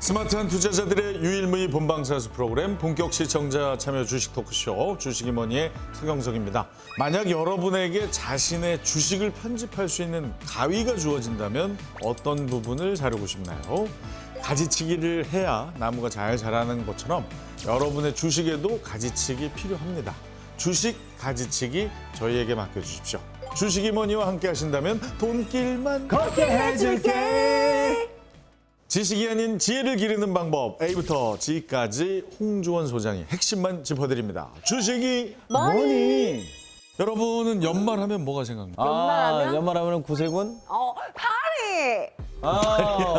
스마트한 투자자들의 유일무이 본방사수 프로그램 본격 시청자 참여 주식 토크쇼 주식이머니의 서경석입니다. 만약 여러분에게 자신의 주식을 편집할 수 있는 가위가 주어진다면 어떤 부분을 자르고 싶나요? 가지치기를 해야 나무가 잘 자라는 것처럼 여러분의 주식에도 가지치기 필요합니다. 주식 가지치기 저희에게 맡겨주십시오. 주식이머니와 함께 하신다면 돈길만 걷게 해줄게. 지식이 아닌 지혜를 기르는 방법 A부터 G까지 홍주원 소장이 핵심만 짚어드립니다. 주식이 머니. 여러분은 연말하면 뭐가 생각납니까? 연말하면? 연말하면 구세군? 파리.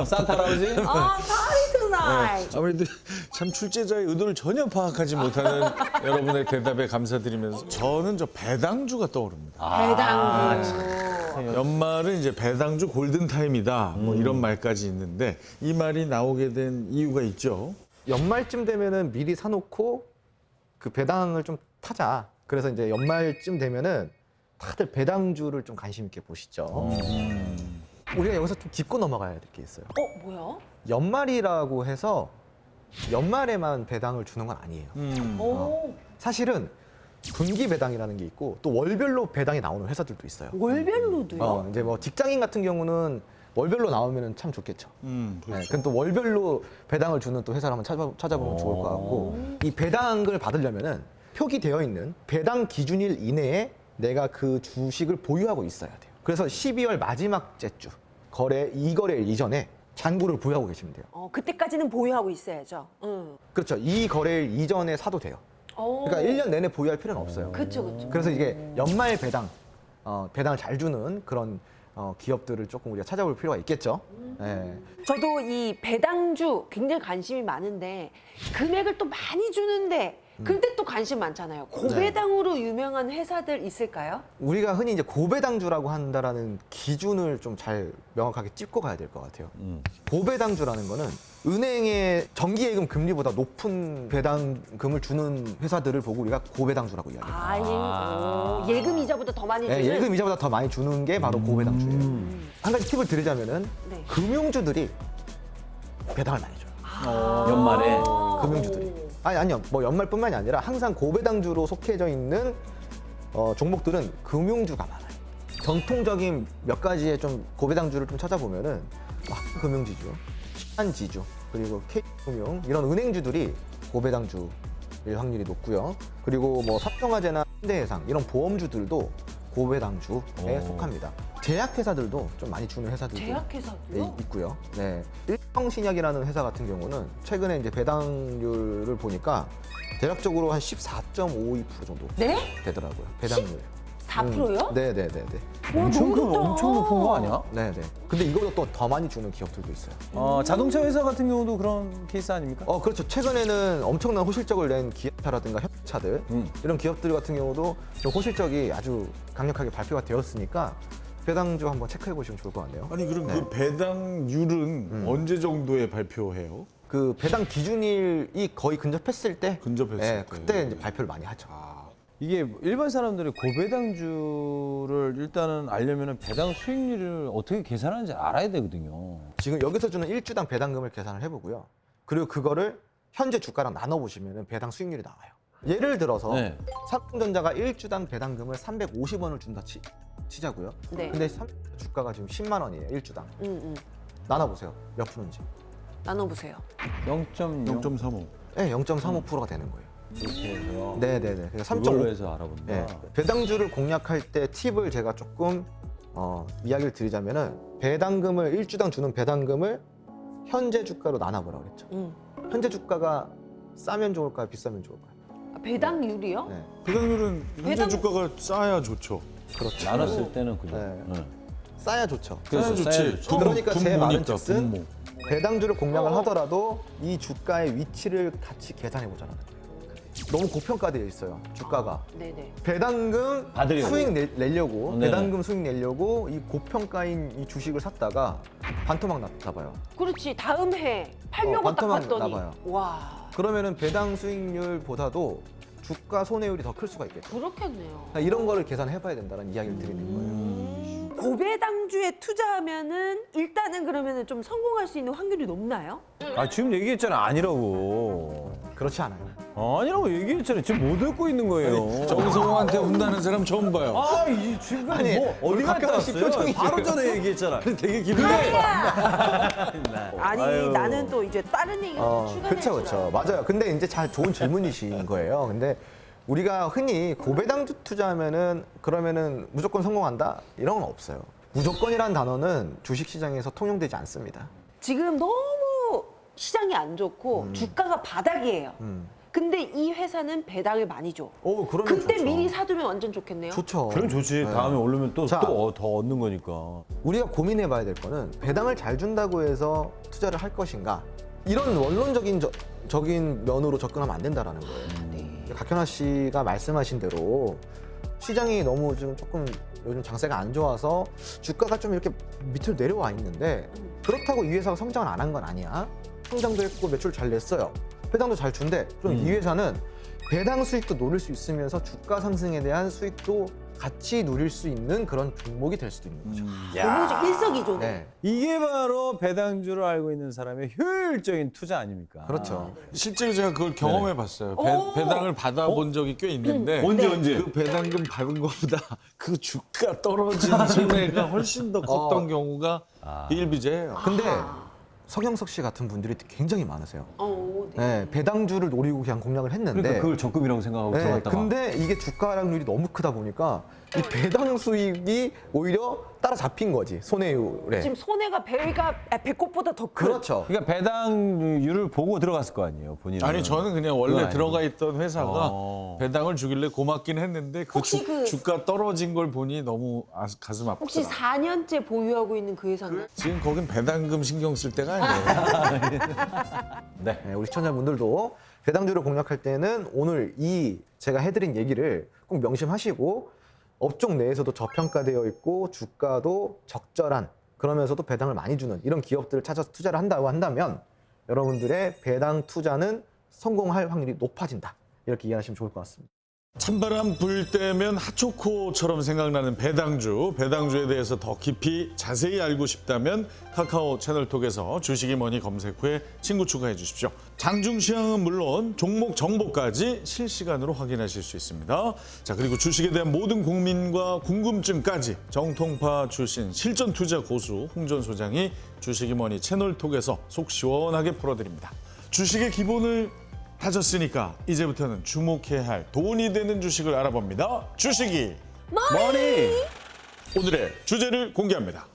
산타 할아버지? 파리 투나잇. 아무래도 참 출제자의 의도를 전혀 파악하지 못하는 여러분의 대답에 감사드리면서 저는 저 배당주가 떠오릅니다. 배당주. 연말은 이제 배당주 골든타임이다 뭐 이런 말까지 있는데 이 말이 나오게 된 이유가 있죠. 연말쯤 되면은 미리 사놓고 그 배당을 좀 타자. 그래서 이제 연말쯤 되면은 다들 배당주를 좀 관심 있게 보시죠. 우리가 여기서 좀 짚고 넘어가야 될 게 있어요. 뭐야? 연말이라고 해서 연말에만 배당을 주는 건 아니에요. 오, 사실은 분기 배당이라는 게 있고 또 월별로 배당이 나오는 회사들도 있어요. 월별로도요? 이제 뭐 직장인 같은 경우는 월별로 나오면 참 좋겠죠. 네, 그렇죠. 그럼 또 월별로 배당을 주는 또 회사를 한번 찾아보면 좋을 것 같고 이 배당을 받으려면은 표기되어 있는 배당 기준일 이내에 내가 그 주식을 보유하고 있어야 돼요. 그래서 12월 마지막째 주 이거래일 이전에 잔고를 보유하고 계시면 돼요. 그때까지는 보유하고 있어야죠. 그렇죠. 이 거래일 이전에 사도 돼요. 그러니까 1년 내내 보유할 필요는 없어요. 그쵸. 그래서 이게 연말 배당, 배당을 잘 주는 그런 기업들을 조금 우리가 찾아볼 필요가 있겠죠. 네. 저도 이 배당주 굉장히 관심이 많은데 금액을 또 많이 주는데 근데 또 관심 많잖아요. 고배당으로 유명한 회사들 있을까요? 우리가 흔히 이제 고배당주라고 한다라는 기준을 좀 잘 명확하게 짚고 가야 될 것 같아요. 고배당주라는 거는 은행의 정기예금 금리보다 높은 배당금을 주는 회사들을 보고 우리가 고배당주라고 이야기해요. 예금 이자보다 더 많이 주는? 네, 예금 이자보다 더 많이 주는 게 바로 고배당주예요. 한 가지 팁을 드리자면은 네. 금융주들이 배당을 많이 줘요. 연말에? 금융주들이. 아니요. 뭐 연말뿐만이 아니라 항상 고배당주로 속해져 있는 종목들은 금융주가 많아요. 전통적인 몇 가지의 좀 고배당주를 좀 찾아보면은 금융지주, 신한지주, 그리고 K금융 이런 은행주들이 고배당주일 확률이 높고요. 그리고 뭐 삼성화재나 현대해상 이런 보험주들도 고배당주에 속합니다. 제약회사들도 좀 많이 주는 회사들도 제약회사도요? 있고요. 네. 일평신약이라는 회사 같은 경우는 최근에 이제 배당률을 보니까 대략적으로 한 14.52% 정도 네? 되더라고요. 배당률. 4%요? 네네네네. 엄청 높은 거 아니야? 네네. 근데 이거보다 또 더 많이 주는 기업들도 있어요. 자동차 회사 같은 경우도 그런 케이스 아닙니까? 그렇죠. 최근에는 엄청난 호실적을 낸 기아차라든가 현대차들 이런 기업들 같은 경우도 좀 호실적이 아주 강력하게 발표가 되었으니까 배당주 한번 체크해 보시면 좋을 것 같네요. 아니 그럼 네. 그 배당률은 언제 정도에 발표해요? 그 배당 기준일이 거의 근접했을 때, 근접했을 때. 그때 이제 발표를 많이 하죠. 이게 일반 사람들이 고배당주를 일단은 알려면 배당 수익률을 어떻게 계산하는지 알아야 되거든요. 지금 여기서 주는 1주당 배당금을 계산을 해보고요. 그리고 그거를 현재 주가랑 나눠보시면 배당 수익률이 나와요. 예를 들어서 네. 삼성전자가 1주당 배당금을 350원을 준다 치자고요. 네. 근데 주가가 지금 10만 원이에요, 1주당. 나눠보세요. 몇 프로인지. 나눠보세요. 0.0. 0.35. 네, 0.35%가 되는 거예요. 이렇게 해서 네네네. 그래서 이걸로 3.5. 해서 알아본다. 네. 배당주를 공략할 때 팁을 제가 조금 이야기를 드리자면은 배당금을 1주당 주는 배당금을 현재 주가로 나눠보라고 그랬죠. 현재 주가가 싸면 좋을까요? 비싸면 좋을까요? 배당률이요? 네. 배당률은 현재 배당- 주가가 싸야 좋죠. 그렇죠. 나눴을 때는 그죠. 네. 네. 싸야 좋죠. 그래서 싸야 싸야 좋지. 좋죠. 그러니까 제 말은 즉슨 분모. 배당주를 공략을 하더라도 이 주가의 위치를 같이 계산해 보자는 거예요. 너무 고평가되어 있어요. 주가가. 네네. 배당금 받으려고. 수익 내려고 네네. 배당금 수익 내려고 이 고평가인 이 주식을 샀다가 반토막 났나 봐요. 그렇지. 다음 해 팔려고 딱 반토막 봤더니 나봐요. 와, 그러면은 배당 수익률보다도 주가 손해율이 더 클 수가 있겠죠. 그렇겠네요. 이런 거를 계산해 봐야 된다는 이야기를 드리는 거예요. 고배당주에 투자하면은 일단은 그러면은 좀 성공할 수 있는 확률이 높나요? 아 지금 얘기했잖아 아니라고. 그렇지 않아요. 아니라고 얘기했잖아요. 지금 못 듣고 있는 거예요. 정성호한테 혼나는 사람 처음 봐요. 아, 이 지금 아니, 뭐 어디 갔다 박경환 씨 왔어요? 표정이 바로 지금. 전에 얘기했잖아. 되게 기분이 아니 아유. 나는 또 이제 다른 얘기를 추가해 그렇죠, 그렇죠. 맞아요. 근데 이제 잘 좋은 질문이신 거예요. 근데 우리가 흔히 고배당주 투자하면은 그러면은 무조건 성공한다 이런 건 없어요. 무조건이라는 단어는 주식 시장에서 통용되지 않습니다. 지금 너무 시장이 안 좋고 주가가 바닥이에요. 근데 이 회사는 배당을 많이 줘. 오, 그러면 그때 좋죠. 미리 사두면 완전 좋겠네요. 좋죠. 그럼 좋지. 네. 다음에 오르면 또 자. 더 얻는 거니까. 우리가 고민해봐야 될 거는 배당을 잘 준다고 해서 투자를 할 것인가 이런 원론적인 면으로 접근하면 안 된다라는 거예요. 각현아 씨가 말씀하신 대로 시장이 너무 지금 조금 요즘 장세가 안 좋아서 주가가 좀 이렇게 밑으로 내려와 있는데 그렇다고 이 회사가 성장을 안 한 건 아니야. 성장도 했고 매출 잘 냈어요. 배당도 잘 준대. 그럼 이 회사는 배당 수익도 노릴 수 있으면서 주가 상승에 대한 수익도 같이 누릴 수 있는 그런 종목이 될 수도 있는 거죠. 너무 일석이조네. 네, 이게 바로 배당주를 알고 있는 사람의 효율적인 투자 아닙니까? 그렇죠. 실제로 제가 그걸 경험해 봤어요. 오! 배당을 받아본 적이 꽤 있는데 언제? 그 배당금 받은 것보다 그 주가 떨어진 손해가 훨씬 더 컸던 경우가 비일비재해요. 근데 서경석 씨 같은 분들이 굉장히 많으세요. 네. 네, 배당주를 노리고 그냥 공략을 했는데 그러니까 그걸 적금이라고 생각하고 네, 들어갔다가. 근데 이게 주가 하락률이 너무 크다 보니까 이 배당 수익이 오히려 따라잡힌 거지 손해율에. 지금 손해가 배꼽보다 더 큰. 그렇죠. 그러니까 배당률을 보고 들어갔을 거 아니에요, 본인은. 아니 저는 그냥 원래 그건 아니고. 들어가 있던 회사가 어. 배당을 주길래 고맙긴 했는데 그 혹시 그- 주가 떨어진 걸 보니 너무 가슴 혹시 아프더라. 4년째 보유하고 있는 그 회사인가요? 지금 거긴 배당금 신경 쓸 때가 아니에요. 네. 네, 우리 시청자분들도 배당주를 공략할 때는 오늘 이 제가 해드린 얘기를 꼭 명심하시고 업종 내에서도 저평가되어 있고 주가도 적절한 그러면서도 배당을 많이 주는 이런 기업들을 찾아서 투자를 한다고 한다면 여러분들의 배당 투자는 성공할 확률이 높아진다. 이렇게 이해하시면 좋을 것 같습니다. 찬바람 불 때면 핫초코처럼 생각나는 배당주에 대해서 더 깊이 자세히 알고 싶다면 카카오 채널톡에서 주식이 뭐니 검색 후에 친구 추가해 주십시오. 장중 시황은 물론 종목 정보까지 실시간으로 확인하실 수 있습니다. 자, 그리고 주식에 대한 모든 고민과 궁금증까지 정통파 출신 실전 투자 고수 홍전 소장이 주식이 뭐니 채널톡에서 속 시원하게 풀어드립니다. 주식의 기본을 다졌으니까 이제부터는 주목해야 할 돈이 되는 주식을 알아봅니다. 주식이 머니! 오늘의 주제를 공개합니다.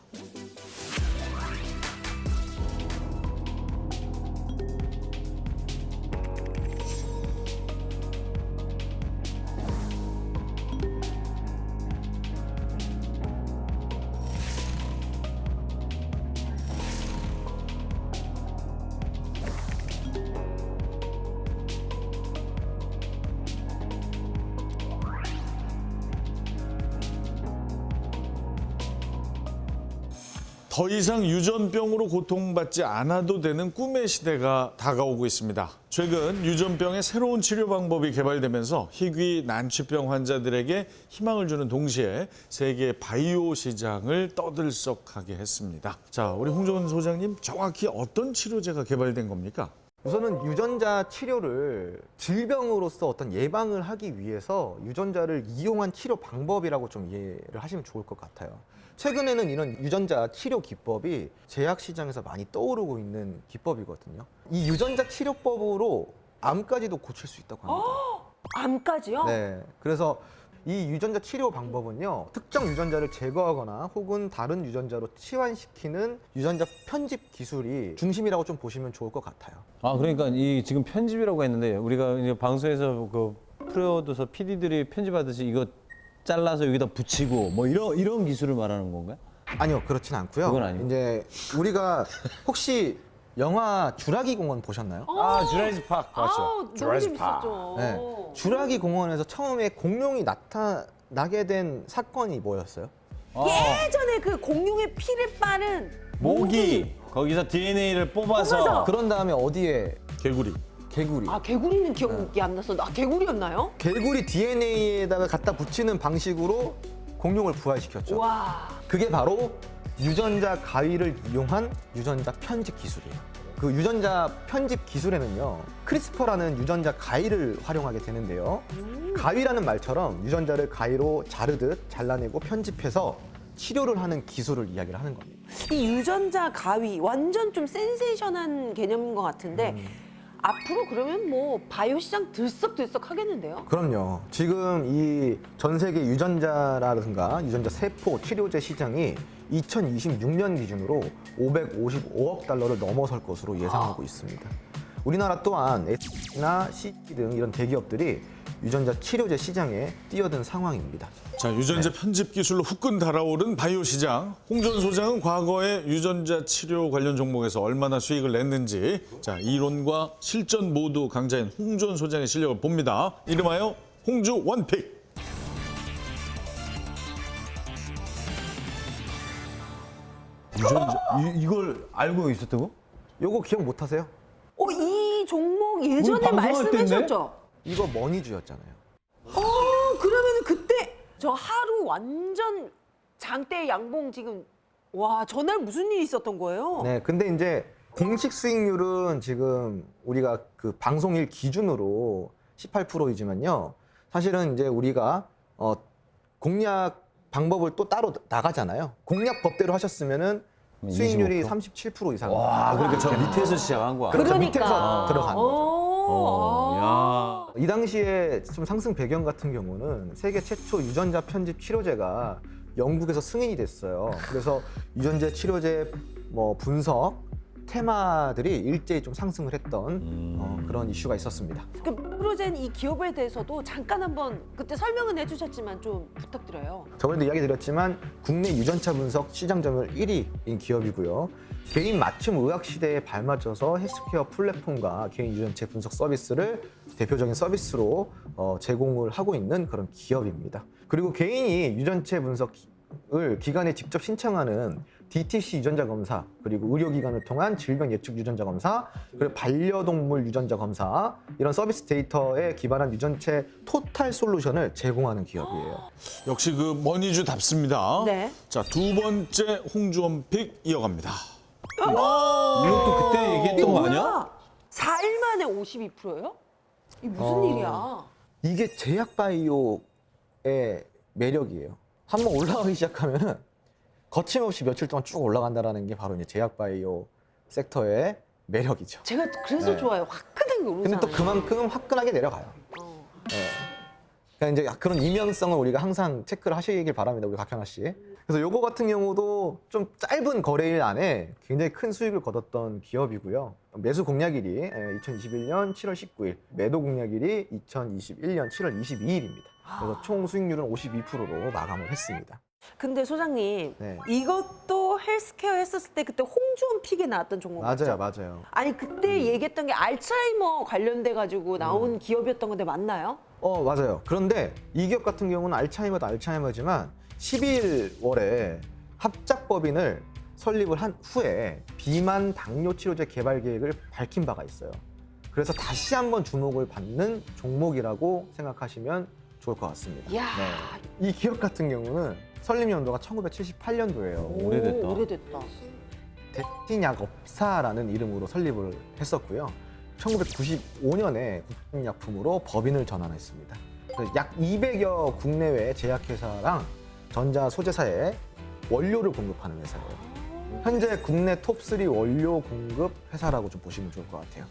더 이상 유전병으로 고통받지 않아도 되는 꿈의 시대가 다가오고 있습니다. 최근 유전병의 새로운 치료 방법이 개발되면서 희귀 난치병 환자들에게 희망을 주는 동시에 세계 바이오 시장을 떠들썩하게 했습니다. 자, 우리 홍정은 소장님, 정확히 어떤 치료제가 개발된 겁니까? 우선은 유전자 치료를 질병으로서 어떤 예방을 하기 위해서 유전자를 이용한 치료 방법이라고 좀 이해를 하시면 좋을 것 같아요. 최근에는 이런 유전자 치료 기법이 제약 시장에서 많이 떠오르고 있는 기법이거든요. 이 유전자 치료법으로 암까지도 고칠 수 있다고 합니다. 암까지요? 네. 그래서 이 유전자 치료 방법은요, 특정 유전자를 제거하거나 혹은 다른 유전자로 치환시키는 유전자 편집 기술이 중심이라고 좀 보시면 좋을 것 같아요. 아, 그러니까 이 지금 편집이라고 했는데 우리가 이제 방송에서 그 프로듀서 PD들이 편집하듯이 이거 잘라서 여기다 붙이고 뭐 이런 기술을 말하는 건가요? 아니요, 그렇진 않고요. 그건 아니고. 이제 우리가 혹시 영화 주라기 공원 보셨나요? 아, 주라시스 파크 맞죠? 너무 재밌었죠. 네. 주라기 공원에서 처음에 공룡이 나타나게 된 사건이 뭐였어요? 예전에 그 공룡의 피를 빠른 모기 거기서 DNA를 뽑아서 그런 다음에 어디에 개구리. 개구리. 아 개구리는 기억이 안 났어. 아 개구리였나요? 개구리 DNA에다가 갖다 붙이는 방식으로 공룡을 부활시켰죠. 와. 그게 바로 유전자 가위를 이용한 유전자 편집 기술이에요. 그 유전자 편집 기술에는요, 크리스퍼라는 유전자 가위를 활용하게 되는데요. 가위라는 말처럼 유전자를 가위로 자르듯 잘라내고 편집해서 치료를 하는 기술을 이야기를 하는 겁니다. 이 유전자 가위 완전 좀 센세이션한 개념인 것 같은데 앞으로 그러면 뭐 바이오 시장 들썩들썩 하겠는데요? 그럼요. 지금 이 전 세계 유전자라든가 유전자 세포 치료제 시장이 2026년 기준으로 555억 달러를 넘어설 것으로 예상하고 있습니다. 우리나라 또한 S나 CG 등 이런 대기업들이 유전자 치료제 시장에 뛰어든 상황입니다. 자, 유전자 편집 기술로 후끈 달아오른 바이오 시장. 홍준 소장은 과거에 유전자 치료 관련 종목에서 얼마나 수익을 냈는지, 자, 이론과 실전 모두 강자인 홍준 소장의 실력을 봅니다. 이름하여 홍주 원픽. 유전자 이걸 알고 있었다고? 요거 기억 못 하세요? 이 종목 예전에 방송할 말씀하셨죠? 이거 머니주였잖아요. 그러면 그때 저 하루 완전 장대 양봉 지금 와 전날 무슨 일이 있었던 거예요? 네, 근데 이제 공식 수익률은 지금 우리가 그 방송일 기준으로 18%이지만요. 사실은 이제 우리가 공략 방법을 또 따로 나가잖아요. 공략 법대로 하셨으면은 수익률이 37% 이상. 와, 그러니까 저 밑에서 시작한 거야. 그렇죠. 그러니까. 밑에서 들어간 거죠. 야. 이 당시에 좀 상승 배경 같은 경우는 세계 최초 유전자 편집 치료제가 영국에서 승인이 됐어요. 그래서 유전자 치료제 뭐 분석 테마들이 일제히 좀 상승을 했던 그런 이슈가 있었습니다. 그 프로젠 이 기업에 대해서도 잠깐 한번 그때 설명은 해주셨지만 좀 부탁드려요. 저번에도 이야기 드렸지만 국내 유전차 분석 시장 점유율 1위인 기업이고요. 개인 맞춤 의학 시대에 발맞춰서 헬스케어 플랫폼과 개인 유전체 분석 서비스를 대표적인 서비스로 제공을 하고 있는 그런 기업입니다. 그리고 개인이 유전체 분석을 기관에 직접 신청하는 DTC 유전자 검사, 그리고 의료기관을 통한 질병 예측 유전자 검사, 그리고 반려동물 유전자 검사, 이런 서비스 데이터에 기반한 유전체 토탈 솔루션을 제공하는 기업이에요. 역시 그 머니주답습니다. 네. 자, 두 번째 홍주 원픽 이어갑니다. 이것도 그때 얘기했던 거 아니야? 4일 만에 52%예요? 이게 무슨 일이야? 이게 제약바이오의 매력이에요. 한번 올라가기 시작하면은 거침없이 며칠 동안 쭉 올라간다는 게 바로 이제 제약바이오 섹터의 매력이죠. 제가 그래서 네. 좋아요. 화끈하게 오르잖아요. 근데 또 그만큼 화끈하게 내려가요. 어. 네. 그러니까 이제 그런 이면성을 우리가 항상 체크를 하시길 바랍니다, 우리 박현아 씨. 그래서 요거 같은 경우도 좀 짧은 거래일 안에 굉장히 큰 수익을 거뒀던 기업이고요. 매수 공략일이 2021년 7월 19일, 매도 공략일이 2021년 7월 22일입니다. 그래서 총 수익률은 52%로 마감을 했습니다. 근데 소장님 네. 이것도 헬스케어 했었을 때 그때 홍주원 픽에 나왔던 종목 맞죠? 맞아요. 아니 그때 얘기했던 게 알츠하이머 관련돼 가지고 나온 기업이었던 건데 맞나요? 맞아요. 그런데 이 기업 같은 경우는 알츠하이머도 알츠하이머지만 11월에 합작법인을 설립을 한 후에 비만 당뇨 치료제 개발 계획을 밝힌 바가 있어요. 그래서 다시 한번 주목을 받는 종목이라고 생각하시면 좋을 것 같습니다. 이야. 이 기업 같은 경우는 설립 연도가 1978년도예요. 오래됐다. 오래됐다. 대신약업사라는 이름으로 설립을 했었고요. 1995년에 국민약품으로 법인을 전환했습니다. 약 200여 국내외 제약회사랑 전자 소재사에 원료를 공급하는 회사예요. 현재 국내 톱3 원료 공급 회사라고 좀 보시면 좋을 것 같아요.